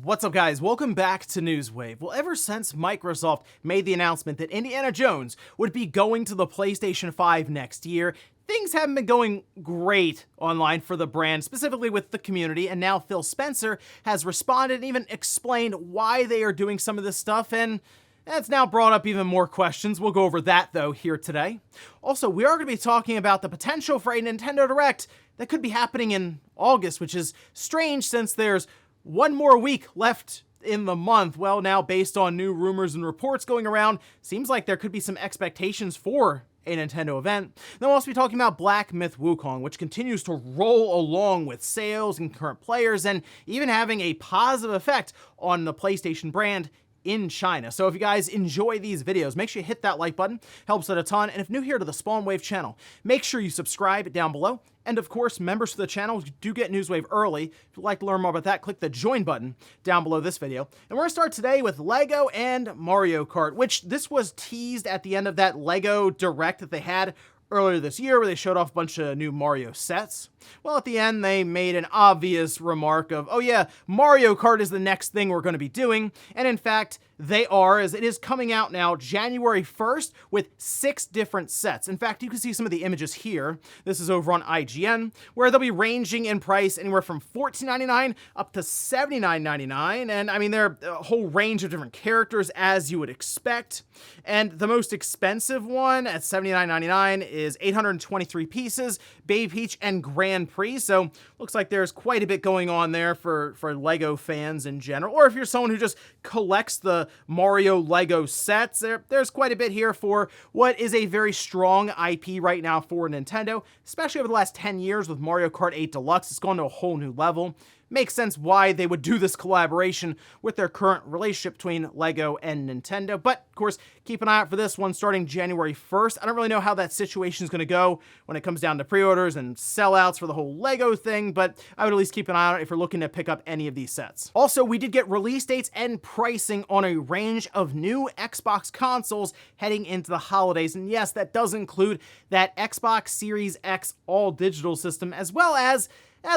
What's up, guys? Welcome back to Newswave. Well, ever since Microsoft made the announcement that Indiana Jones would be going to the PlayStation 5 next year, things haven't been going great online for the brand, specifically with the community, and now Phil Spencer has responded and even explained why they are doing some of this stuff, and that's now brought up even more questions. We'll go over that, though, here today. Also, we are going to be talking about the potential for a Nintendo Direct that could be happening in August, which is strange since there's one more week left in the month. Well, now, based on new rumors and reports going around, seems like there could be some expectations for a Nintendo event. Then we'll also be talking about Black Myth Wukong, which continues to roll along with sales and current players, and even having a positive effect on the PlayStation brand in China. So if you guys enjoy these videos, make sure you hit that like button, helps it a ton. And if new here to the Spawn Wave channel, make sure you subscribe down below. And of course, members of the channel do get Newswave early. If you'd like to learn more about that, click the join button down below this video. And we're gonna start today with Lego and Mario Kart, which this was teased at the end of that Lego Direct that they had earlier this year, where they showed off a bunch of new Mario sets. Well, at the end, they made an obvious remark of, oh yeah, Mario Kart is the next thing we're going to be doing. And in fact, they are, as it is coming out now January 1st with 6 different sets. In fact, you can see some of the images here. This is over on IGN, where they'll be ranging in price anywhere from $14.99 up to $79.99. And I mean, they're a whole range of different characters, as you would expect. And the most expensive one at $79.99 is 823 pieces, Baby Peach and Grand Prix. So looks like there's quite a bit going on there for Lego fans in general. Or if you're someone who just collects the Mario Lego sets, there's quite a bit here for what is a very strong IP right now for Nintendo, especially over the last 10 years with Mario Kart 8 Deluxe. It's gone to a whole new level. Makes sense why they would do this collaboration with their current relationship between Lego and Nintendo. But, of course, keep an eye out for this one starting January 1st. I don't really know how that situation is going to go when it comes down to pre-orders and sellouts for the whole Lego thing, but I would at least keep an eye on it if you're looking to pick up any of these sets. Also, we did get release dates and pricing on a range of new Xbox consoles heading into the holidays. And yes, that does include that Xbox Series X all-digital system, as well as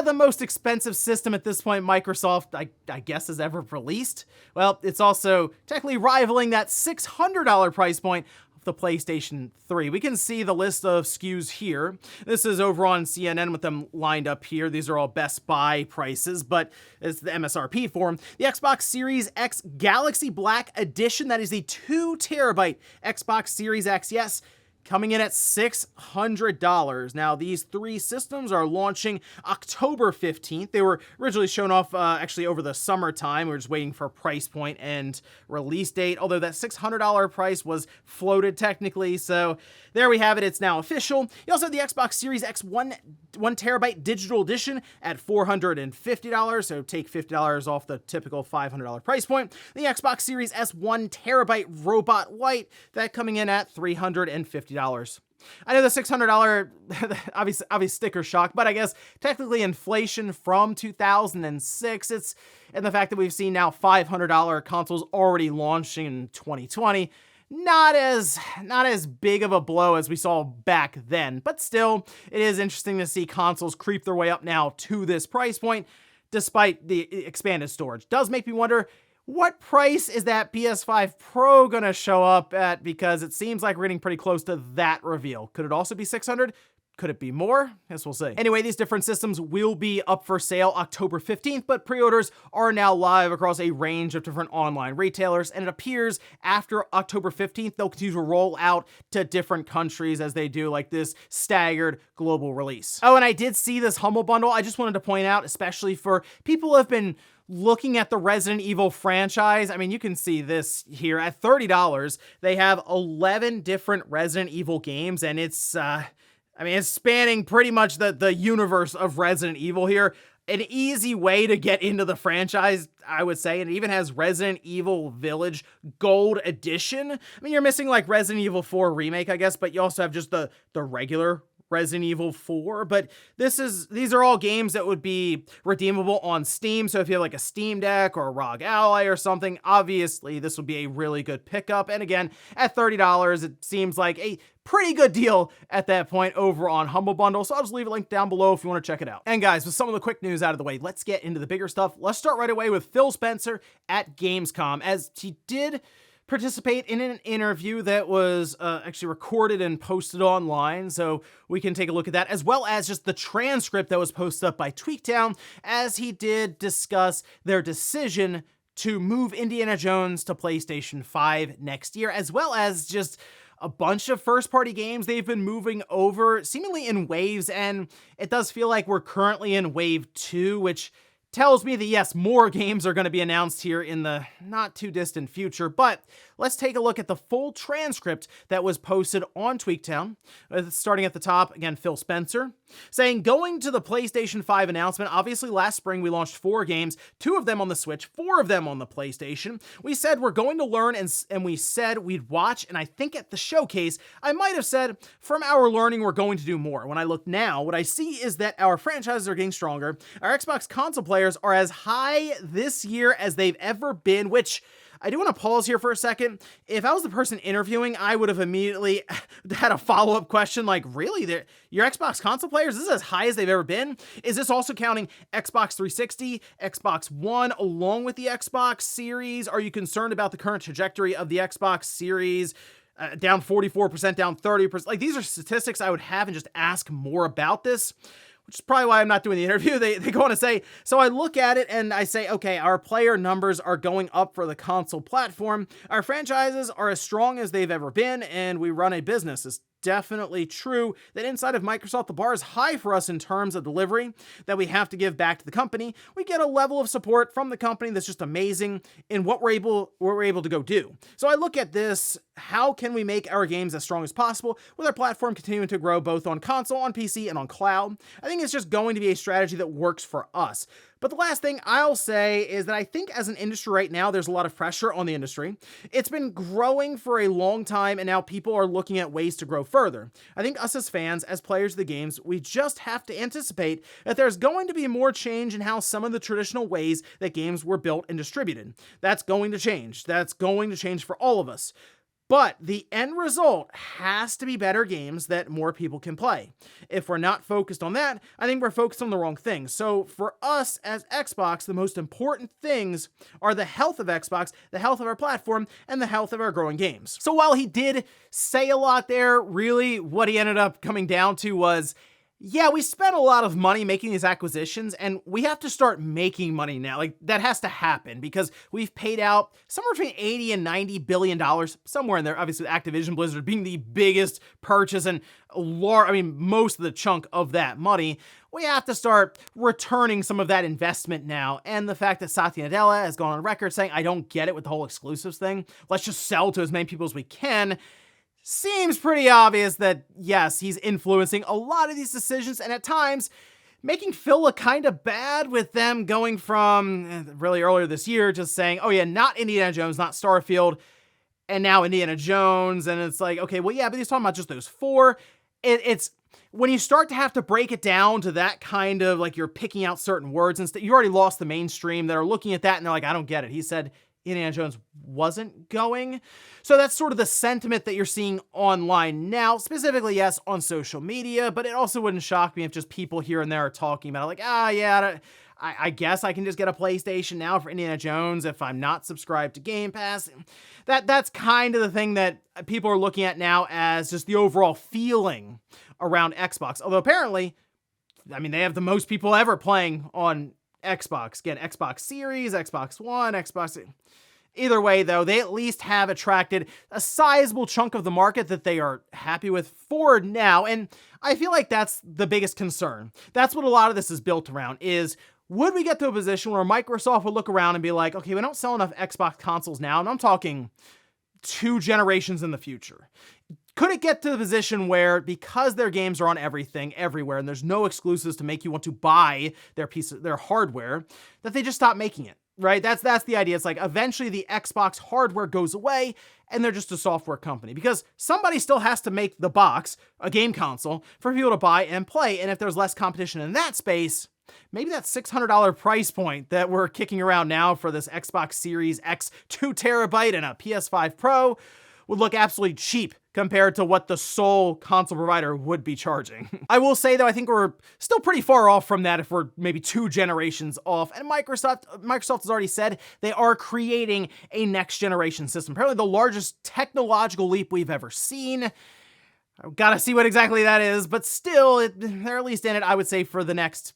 the most expensive system at this point Microsoft, I guess, has ever released. Well, it's also technically rivaling that $600 price point of the PlayStation 3. We can see the list of SKUs here. This is over on CNN with them lined up here. These are all Best Buy prices, but it's the MSRP for them. The Xbox Series X Galaxy Black Edition, that is the 2 terabyte Xbox Series X, yes, coming in at $600. Now, these 3 systems are launching October 15th. They were originally shown off actually over the summertime. We were just waiting for a price point and release date, although that $600 price was floated technically. So there we have it. It's now official. You also have the Xbox Series X 1 terabyte digital edition at $450. So take $50 off the typical $500 price point. The Xbox Series S 1 terabyte robot white, that coming in at $350. I know the $600 obvious sticker shock, but I guess technically inflation from 2006, it's and the fact that we've seen now $500 consoles already launching in 2020, not as big of a blow as we saw back then, but still, it is interesting to see consoles creep their way up now to this price point, despite the expanded storage. Does make me wonder, what price is that PS5 Pro gonna show up at? Because it seems like we're getting pretty close to that reveal. Could it also be $600? Could it be more? Guess we'll see. Anyway, these different systems will be up for sale October 15th, but pre-orders are now live across a range of different online retailers, and it appears after October 15th, they'll continue to roll out to different countries as they do like this staggered global release. Oh, and I did see this Humble Bundle. I just wanted to point out, especially for people who have been looking at the Resident Evil franchise, I mean, you can see this here at $30. They have 11 different Resident Evil games, and it's spanning pretty much the universe of Resident Evil here. An easy way to get into the franchise, I would say, and it even has Resident Evil Village Gold Edition. I mean, you're missing like Resident Evil 4 Remake, I guess, but you also have just the regular Resident Evil 4, but these are all games that would be redeemable on Steam. So if you have like a Steam Deck or a ROG Ally or something, obviously this would be a really good pickup. And again, at $30, it seems like a pretty good deal at that point over on Humble Bundle. So I'll just leave a link down below if you want to check it out. And guys, with some of the quick news out of the way, let's get into the bigger stuff. Let's start right away with Phil Spencer at Gamescom, as he did participate in an interview that was actually recorded and posted online, so we can take a look at that, as well as just the transcript that was posted up by Tweaktown, as he did discuss their decision to move Indiana Jones to PlayStation 5 next year, as well as just a bunch of first-party games they've been moving over, seemingly in waves, and it does feel like we're currently in wave 2, which tells me that yes, more games are going to be announced here in the not too distant future, but let's take a look at the full transcript that was posted on Tweaktown. Starting at the top, again, Phil Spencer, saying, going to the PlayStation 5 announcement, obviously last spring we launched 4 games, 2 of them on the Switch, 4 of them on the PlayStation. We said we're going to learn, and we said we'd watch, and I think at the showcase, I might have said, from our learning, we're going to do more. When I look now, what I see is that our franchises are getting stronger, our Xbox console players are as high this year as they've ever been, which I do want to pause here for a second. If I was the person interviewing, I would have immediately had a follow-up question like, really? Your Xbox console players, this is as high as they've ever been? Is this also counting Xbox 360, Xbox One, along with the Xbox Series? Are you concerned about the current trajectory of the Xbox Series? Down 44%, down 30%. Like, these are statistics I would have and just ask more about this, which is probably why I'm not doing the interview. They go on to say, so I look at it and I say, okay, our player numbers are going up for the console platform. Our franchises are as strong as they've ever been, and we run a business. It's definitely true that inside of Microsoft, the bar is high for us in terms of delivery that we have to give back to the company. We get a level of support from the company that's just amazing in what we're able to go do. So I look at this, how can we make our games as strong as possible with our platform continuing to grow both on console, on PC, and on cloud? I think it's just going to be a strategy that works for us. But the last thing I'll say is that I think as an industry right now, there's a lot of pressure on the industry. It's been growing for a long time, and now people are looking at ways to grow further. I think us as fans, as players of the games, we just have to anticipate that there's going to be more change in how some of the traditional ways that games were built and distributed. That's going to change. That's going to change for all of us. But the end result has to be better games that more people can play. If we're not focused on that, I think we're focused on the wrong thing. So for us as Xbox, the most important things are the health of Xbox, the health of our platform, and the health of our growing games. So while he did say a lot there, really what he ended up coming down to was, yeah, we spent a lot of money making these acquisitions, and we have to start making money now. Like, that has to happen because we've paid out somewhere between 80 and 90 billion dollars, somewhere in there, obviously Activision Blizzard being the biggest purchase and most of the chunk of that money. We have to start returning some of that investment now. And the fact that Satya Nadella has gone on record saying, I don't get it with the whole exclusives thing. Let's just sell to as many people as we can. Seems pretty obvious that, yes, he's influencing a lot of these decisions, and at times making Phil look kind of bad with them going from really earlier this year just saying, oh yeah, not Indiana Jones, not Starfield, and now Indiana Jones, and it's like, okay, well yeah, but he's talking about just those 4. It's when you start to have to break it down to that kind of, like, you're picking out certain words and you already lost the mainstream that are looking at that and they're like, I don't get it. He said Indiana Jones wasn't going. So that's sort of the sentiment that you're seeing online now, specifically, yes, on social media, but it also wouldn't shock me if just people here and there are talking about it, like, yeah, I guess I can just get a PlayStation now for Indiana Jones if I'm not subscribed to Game Pass. That's kind of the thing that people are looking at now as just the overall feeling around Xbox. Although apparently, they have the most people ever playing on Xbox. Again, Xbox Series, Xbox One, Xbox. Either way, though, they at least have attracted a sizable chunk of the market that they are happy with for now. And I feel like that's the biggest concern. That's what a lot of this is built around is, would we get to a position where Microsoft would look around and be like, okay, we don't sell enough Xbox consoles now, and I'm talking 2 generations in the future. Could it get to the position where, because their games are on everything, everywhere, and there's no exclusives to make you want to buy their hardware, that they just stop making it? right? That's the idea. It's like eventually the Xbox hardware goes away and they're just a software company because somebody still has to make the box, a game console, for people to buy and play. And if there's less competition in that space, maybe that $600 price point that we're kicking around now for this Xbox Series X 2 terabyte and a PS5 Pro would look absolutely cheap compared to what the sole console provider would be charging. I will say though, I think we're still pretty far off from that if we're maybe 2 generations off. And Microsoft has already said they are creating a next generation system. Apparently the largest technological leap we've ever seen. I've got to see what exactly that is, but still, they're at least in it, I would say, for the next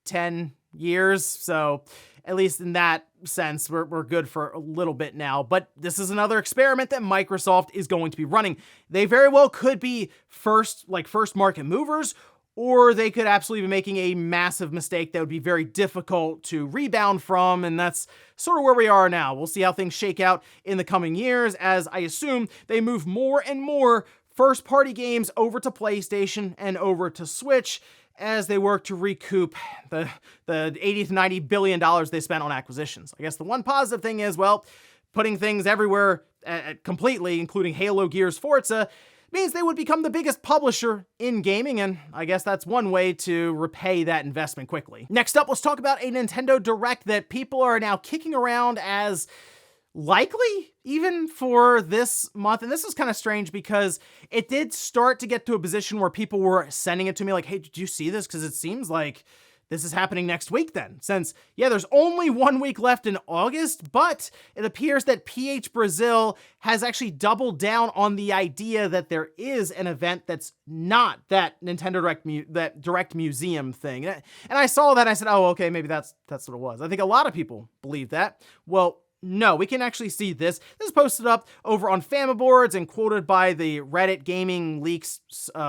10 years. So at least in that sense, we're good for a little bit now. But this is another experiment that Microsoft is going to be running. They very well could be first market movers, or they could absolutely be making a massive mistake that would be very difficult to rebound from. And that's sort of where we are now. We'll see how things shake out in the coming years, as I assume they move more and more first-party games over to PlayStation and over to Switch as they work to recoup the $80 to $90 billion they spent on acquisitions. I guess the one positive thing is, well, putting things everywhere completely, including Halo, Gears, Forza, means they would become the biggest publisher in gaming, and I guess that's one way to repay that investment quickly. Next up, let's talk about a Nintendo Direct that people are now kicking around as likely even for this month. And this is kind of strange because it did start to get to a position where people were sending it to me like, hey, did you see this? Because it seems like this is happening next week then. Since, yeah, there's only 1 week left in August, but it appears that PH Brazil has actually doubled down on the idea that there is an event that's not that Nintendo Direct, that Direct Museum thing. And I saw that and I said, oh, okay, maybe that's what it was. I think a lot of people believe that. Well, no, we can actually see this. This is posted up over on Famaboards and quoted by the Reddit Gaming Leaks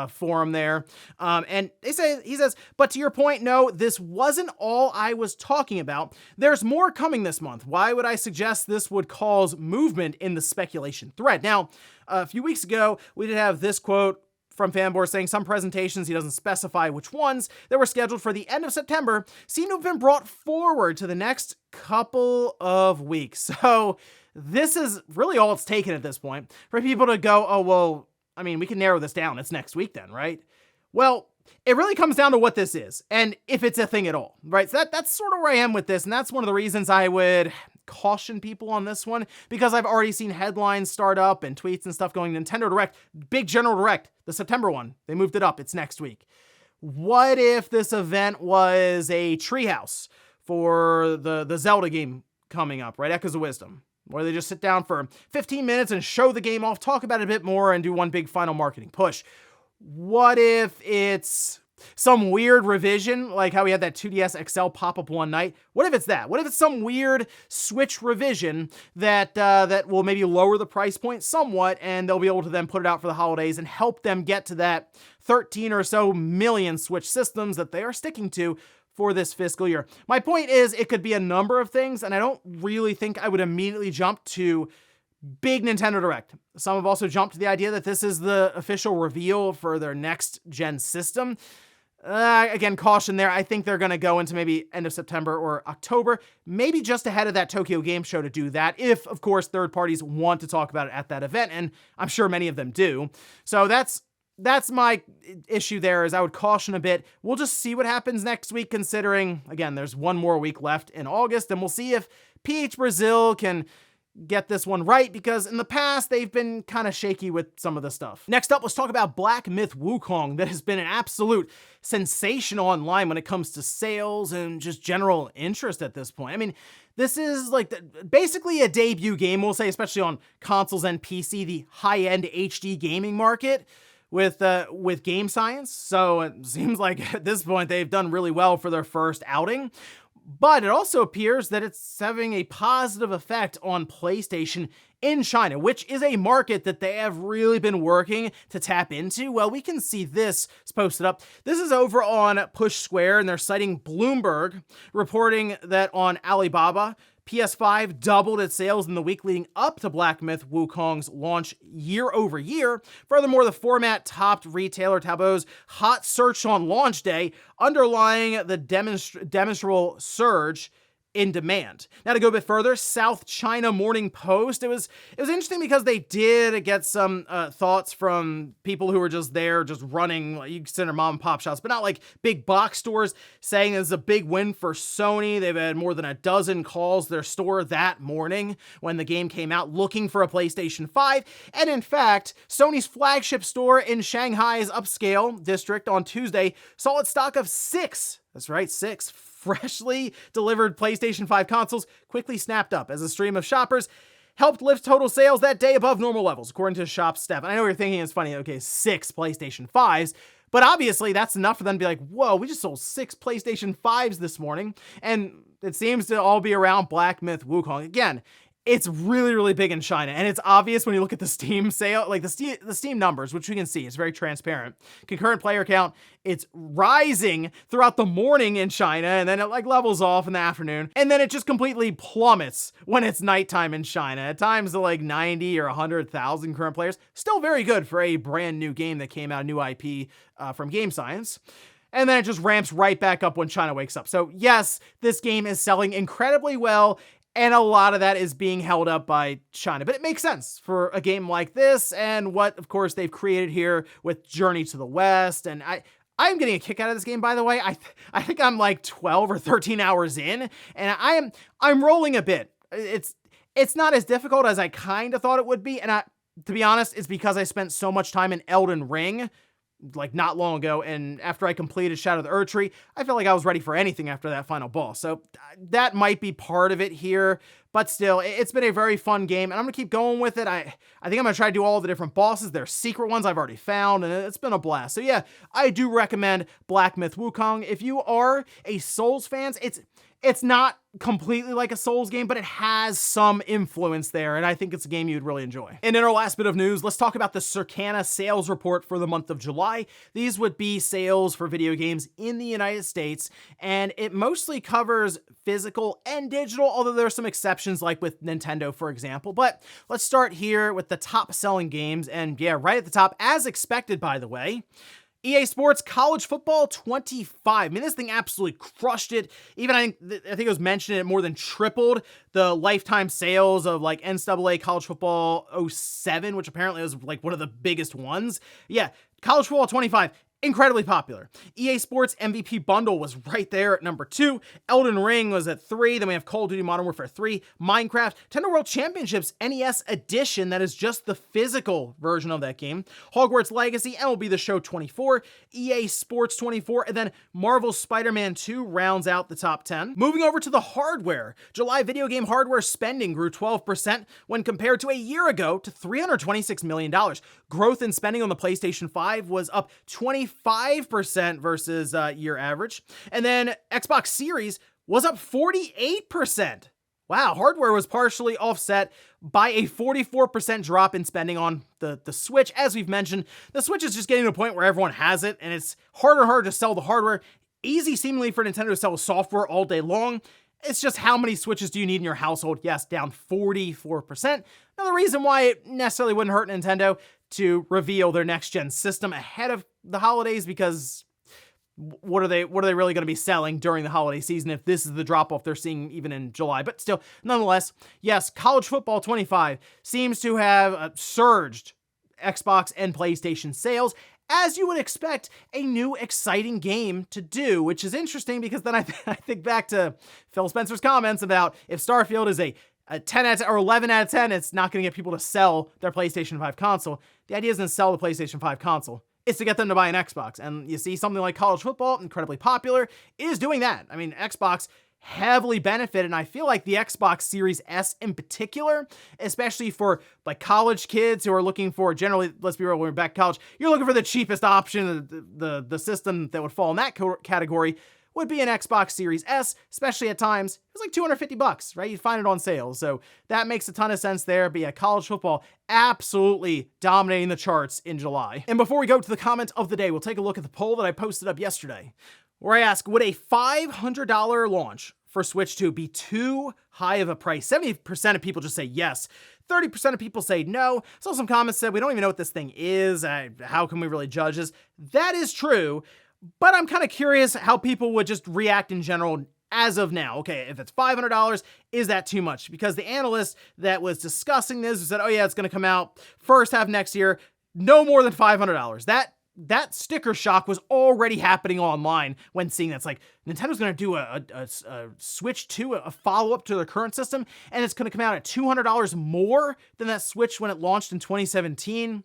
forum there. And he says, but to your point, no, this wasn't all I was talking about. There's more coming this month. Why would I suggest this would cause movement in the speculation thread? Now, a few weeks ago, we did have this quote from Fanboard saying some presentations, he doesn't specify which ones, that were scheduled for the end of September seem to have been brought forward to the next couple of weeks. So this is really all it's taken at this point for people to go, oh, well, I mean, we can narrow this down. It's next week then, right? Well, it really comes down to what this is and if it's a thing at all, right? So that's sort of where I am with this. And that's one of the reasons I would caution people on this one, because I've already seen headlines start up and tweets and stuff going Nintendo Direct, big General Direct, the September one. They moved it up. It's next week. What if this event was a treehouse for the Zelda game coming up, right? Echoes of Wisdom, where they just sit down for 15 minutes and show the game off, talk about it a bit more, and do one big final marketing push. What if it's some weird revision, like how we had that 2DS XL pop-up one night? What if it's that? What if it's some weird Switch revision that will maybe lower the price point somewhat, and they'll be able to then put it out for the holidays and help them get to that 13 or so million Switch systems that they are sticking to for this fiscal year? My point is, it could be a number of things, and I don't really think I would immediately jump to big Nintendo Direct. Some have also jumped to the idea that this is the official reveal for their next gen system. Again, caution there. I think they're going to go into maybe end of September or October, maybe just ahead of that Tokyo Game Show to do that, if, of course, third parties want to talk about it at that event, and I'm sure many of them do. So that's my issue there, is I would caution a bit. We'll just see what happens next week, considering, again, there's one more week left in August, and we'll see if PH Brazil can get this one right, because in the past they've been kind of shaky with some of the stuff. Next up, let's talk about Black Myth Wukong, that has been an absolute sensation online when it comes to sales and just general interest at this point. I mean, this is like basically a debut game, we'll say, especially on consoles and PC, the high-end HD gaming market with Game Science. So it seems like at this point they've done really well for their first outing. But it also appears that it's having a positive effect on PlayStation in China, which is a market that they have really been working to tap into. Well, we can see this posted up. This is over on Push Square, and they're citing Bloomberg reporting that on Alibaba, PS5 doubled its sales in the week leading up to Black Myth Wukong's launch year over year. Furthermore, the format topped retailer Taob's hot search on launch day, underlying the demonstrable surge in demand. Now, to go a bit further, South China Morning Post, it was interesting because they did get some thoughts from people who were just there, just running, like, you consider mom and pop shops, but not like big box stores, saying it's a big win for Sony. They've had more than a dozen calls to their store that morning when the game came out looking for a PlayStation 5. And in fact, Sony's flagship store in Shanghai's upscale district on Tuesday saw its stock of 6, that's right, 6 freshly delivered PlayStation 5 consoles quickly snapped up as a stream of shoppers helped lift total sales that day above normal levels, according to shop staff. And I know you're thinking it's funny, okay, 6 PlayStation 5s, but obviously that's enough for them to be like, whoa, we just sold 6 PlayStation 5s this morning, and it seems to all be around Black Myth Wukong. Again, it's really, really big in China, and it's obvious when you look at the Steam sale, like the Steam numbers, which we can see, it's very transparent. Concurrent player count, it's rising throughout the morning in China, and then it like levels off in the afternoon, and then it just completely plummets when it's nighttime in China. At times to like 90 or 100,000 current players. Still very good for a brand new game that came out, new IP from Game Science. And then it just ramps right back up when China wakes up. So yes, this game is selling incredibly well, and a lot of that is being held up by China. But it makes sense for a game like this and what, of course, they've created here with Journey to the West. And I'm getting a kick out of this game, by the way. I think I'm like 12 or 13 hours in, and I'm rolling a bit. It's not as difficult as I kind of thought it would be. And to be honest, it's because I spent so much time in Elden Ring, like not long ago, and after I completed Shadow of the Erdtree, I felt like I was ready for anything after that final boss. So that might be part of it here, but still, it's been a very fun game, and I'm gonna keep going with it. I think I'm gonna try to do all the different bosses. There's secret ones I've already found, and it's been a blast. So yeah, I do recommend Black Myth Wukong. If you are a Souls fan, it's not completely like a Souls game, but it has some influence there, and I think it's a game you'd really enjoy. And in our last bit of news, let's talk about the Circana sales report for the month of July. These would be sales for video games in the United States, and it mostly covers physical and digital, although there are some exceptions like with Nintendo, for example. But let's start here with the top selling games, and yeah, right at the top, as expected, by the way, EA Sports College Football 25. I mean, this thing absolutely crushed it. Even I think it was mentioned, it more than tripled the lifetime sales of like NCAA College Football 07, which apparently was like one of the biggest ones. Yeah, College Football 25. Incredibly popular. EA Sports MVP Bundle was right there at number 2. Elden Ring was at 3. Then we have Call of Duty Modern Warfare 3, Minecraft, Nintendo World Championships NES Edition, that is just the physical version of that game, Hogwarts Legacy, MLB The Show 24, EA Sports 24, and then Marvel's Spider-Man 2 rounds out the top 10. Moving over to the hardware, July video game hardware spending grew 12% when compared to a year ago to $326 million. Growth in spending on the PlayStation 5 was up 25% versus year average. And then Xbox Series was up 48%. Wow, hardware was partially offset by a 44% drop in spending on the Switch. As we've mentioned, the Switch is just getting to a point where everyone has it, and it's harder and harder to sell the hardware. Easy seemingly for Nintendo to sell software all day long. It's just how many Switches do you need in your household? Yes, down 44%. Now, the reason why it necessarily wouldn't hurt Nintendo to reveal their next-gen system ahead of the holidays, because what are they really going to be selling during the holiday season if this is the drop-off they're seeing even in July? But still, nonetheless, yes, College Football 25 seems to have surged Xbox and PlayStation sales, as you would expect a new exciting game to do, which is interesting because then I think back to Phil Spencer's comments about if Starfield is a 10 out of 10 or 11 out of 10, it's not going to get people to sell their PlayStation 5 console. The idea isn't to sell the PlayStation 5 console. It's to get them to buy an Xbox. And you see something like College Football, incredibly popular, is doing that. I mean, Xbox heavily benefited, and I feel like the Xbox Series S in particular, especially for like college kids who are looking for, generally, let's be real, when we're back to college, you're looking for the cheapest option, the system that would fall in that category would be an Xbox Series S, especially at times. It was like $250, right? You'd find it on sale. So that makes a ton of sense there. But yeah, college football absolutely dominating the charts in July. And before we go to the comment of the day, we'll take a look at the poll that I posted up yesterday, where I ask, would a $500 launch for Switch 2 be too high of a price? 70% of people just say yes. 30% of people say no. So some comments said, we don't even know what this thing is. How can we really judge this? That is true. But I'm kind of curious how people would just react in general as of now. Okay, if it's $500, is that too much? Because the analyst that was discussing this said, oh yeah, it's going to come out first half next year, no more than $500. That sticker shock was already happening online when seeing that. It's like, Nintendo's going to do a Switch 2, a follow-up to their current system, and it's going to come out at $200 more than that Switch when it launched in 2017.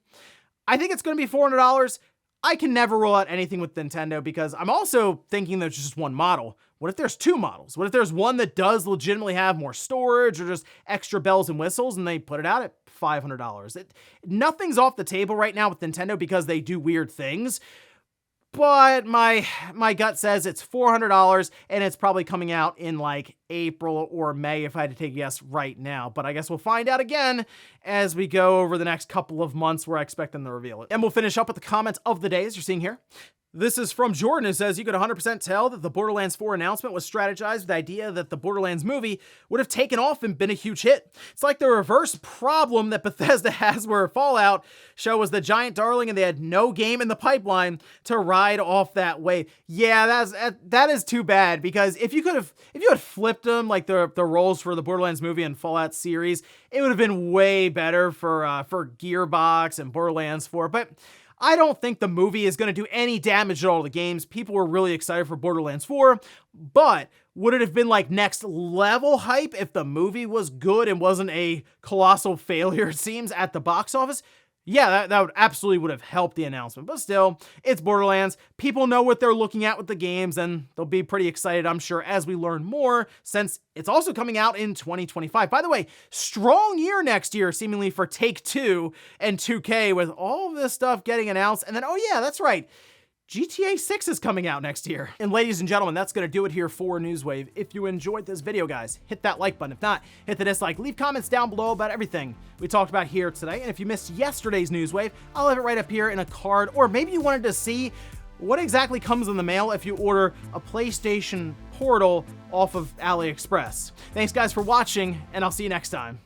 I think it's going to be $400. I can never rule out anything with Nintendo because I'm also thinking there's just one model. What if there's two models? What if there's one that does legitimately have more storage or just extra bells and whistles and they put it out at $500? Nothing's off the table right now with Nintendo because they do weird things. But my gut says it's $400 and it's probably coming out in like April or May if I had to take a guess right now. But I guess we'll find out again as we go over the next couple of months where I expect them to reveal it. And we'll finish up with the comments of the day as you're seeing here. This is from Jordan, who says, you could 100% tell that the Borderlands 4 announcement was strategized with the idea that the Borderlands movie would have taken off and been a huge hit. It's like the reverse problem that Bethesda has where Fallout show was the giant darling and they had no game in the pipeline to ride off that wave. Yeah, that is too bad because if you had flipped them like the roles for the Borderlands movie and Fallout series, it would have been way better for Gearbox and Borderlands 4, but I don't think the movie is going to do any damage at all to the games. People were really excited for Borderlands 4, but would it have been like next level hype if the movie was good and wasn't a colossal failure, it seems, at the box office? Yeah, that would absolutely would have helped the announcement, but still, it's Borderlands. People know what they're looking at with the games, and they'll be pretty excited, I'm sure, as we learn more, since it's also coming out in 2025. By the way, strong year next year, seemingly for Take-Two and 2K, with all of this stuff getting announced, and then, oh yeah, that's right, GTA 6 is coming out next year. And ladies and gentlemen, that's going to do it here for Newswave. If you enjoyed this video, guys, hit that like button. If not, hit the dislike. Leave comments down below about everything we talked about here today. And if you missed yesterday's Newswave, I'll have it right up here in a card. Or maybe you wanted to see what exactly comes in the mail if you order a PlayStation Portal off of AliExpress. Thanks, guys, for watching, and I'll see you next time.